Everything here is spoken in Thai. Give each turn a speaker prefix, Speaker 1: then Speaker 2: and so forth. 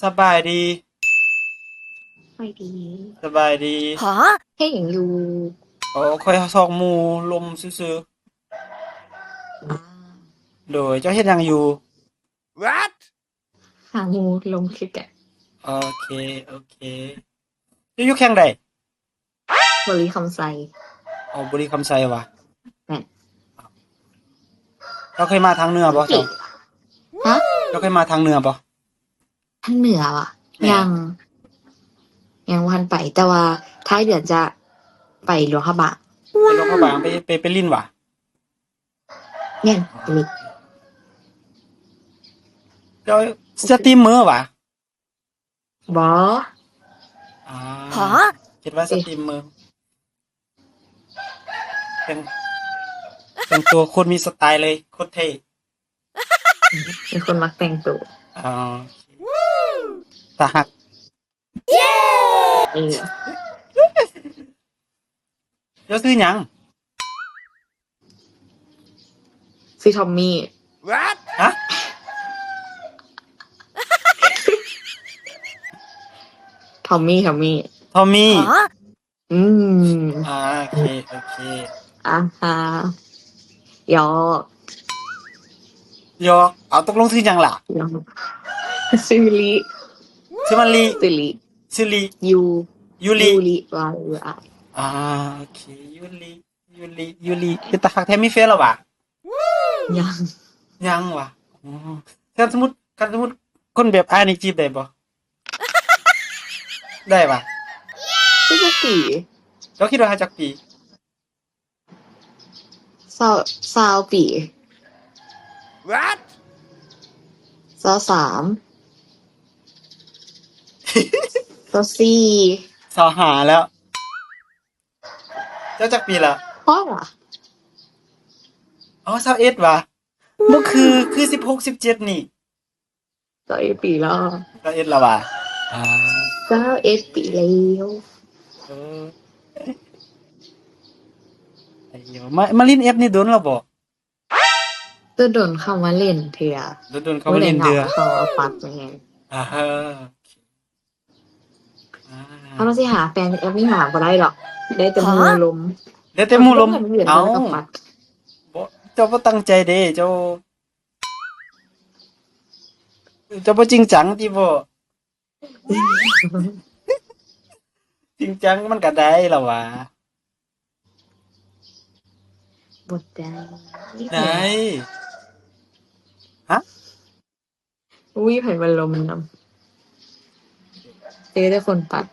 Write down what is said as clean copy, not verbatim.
Speaker 1: สบายดี
Speaker 2: ไม่ดี
Speaker 1: สบายดี
Speaker 2: ให้อย่างอยู่
Speaker 1: โอ้ค่อยซอกหมู่ลมซื่อ
Speaker 2: อ่า
Speaker 1: ๆโดยเจ้าเฮ็ดหยังอยู่
Speaker 2: หางูลงคลิปกัน
Speaker 1: โอเคโอเคเจ้าอยู่แข่งใด
Speaker 2: บริคำไซ
Speaker 1: อ๋อบุรีคำไสวะ
Speaker 2: แม่น
Speaker 1: เจ้าเคยมาทางเหนือบ่
Speaker 2: จิ
Speaker 1: เจ้า
Speaker 2: ฮะ
Speaker 1: เจ้าเคยมาทางเหนือบ่
Speaker 2: ทางเหนือว่ะ
Speaker 1: แม่น
Speaker 2: ยังวันไปแต่ว่าท้ายเดือนจะไปหลวงพระบาง
Speaker 1: ไปหลวงพระบางไปลิ้นวะ
Speaker 2: แม่น
Speaker 1: อ๋อ
Speaker 2: ไปเลย
Speaker 1: เจ้าสตรีมเมอร์วะ
Speaker 2: บอ
Speaker 1: อ่าคิดว่าส
Speaker 2: เอ๊ะ
Speaker 1: ตรีมเมอร์แต่งแต่งตัวโคตรมีสไตล์เลยโคตรเท่
Speaker 2: มีคนมักแต่งตัว
Speaker 1: อ๋อตาหัก
Speaker 2: เออ
Speaker 1: เจ้าซื้อหยัง
Speaker 2: ซื้อทอมมี่
Speaker 1: ฮะ
Speaker 2: ทอมมี่
Speaker 1: ทอมมี่
Speaker 2: อืม
Speaker 1: โอเคโอเค
Speaker 2: อ่าฮะยอก
Speaker 1: ยอเอาตกลงซื้อหยังล่ะ
Speaker 2: ยอกซิลิ
Speaker 1: ซื้อมันลี
Speaker 2: ซิลิ
Speaker 1: ซื้อลี
Speaker 2: ยู
Speaker 1: ยูริ
Speaker 2: ยูริวายูอา
Speaker 1: อ่าโอเคยูริเป็นตาหักแท้มีแฟนแล้ววะ
Speaker 2: ยัง
Speaker 1: ยังวะอ๋อถ้าสมมุติคนแบบอ้ายนี่จีบได้บ่ได้วะ
Speaker 2: ปกติ
Speaker 1: เจ้าคิดว่าหาจักปี
Speaker 2: ซาวปีซาว 3ซาว 425
Speaker 1: แล้วเจ้าจักปีละ
Speaker 2: พ่อล่ะ
Speaker 1: อ๋อ21วะบ่คือ16 17นี่
Speaker 2: 21 ปีแล้ว
Speaker 1: 21แล้ววะอ่า
Speaker 2: 21 ปีแล้ว
Speaker 1: เออไอ้เหี้ยมาเล่นแอปนี่โดนแล้วบ่
Speaker 2: จะโดนเข้ามาเล่นเถื่อ
Speaker 1: โดนเข้า
Speaker 2: เมื่อใดเหงา
Speaker 1: มาเล่นเดือ
Speaker 2: เขาเอาปัดมาแฮง
Speaker 1: อะฮะอ
Speaker 2: ถ้าเรา
Speaker 1: า
Speaker 2: สิหาแฟนในแอปนี่หาบ่ได้หรอกได้แต่หมู่ลม
Speaker 1: เดี๋ยวแต่หมู่ลม
Speaker 2: เงิน
Speaker 1: เอ้า
Speaker 2: แล้วก็ปัด
Speaker 1: บ่เจ้าบ่ตั้งใจเด้เจ้าบ่จริงจังติบ่จริงจังมันก็ได้ล่ะวะ
Speaker 2: บ่ได้
Speaker 1: ได้ฮะ
Speaker 2: อุ้ยไผมันลมนำเจอแต่คนปัด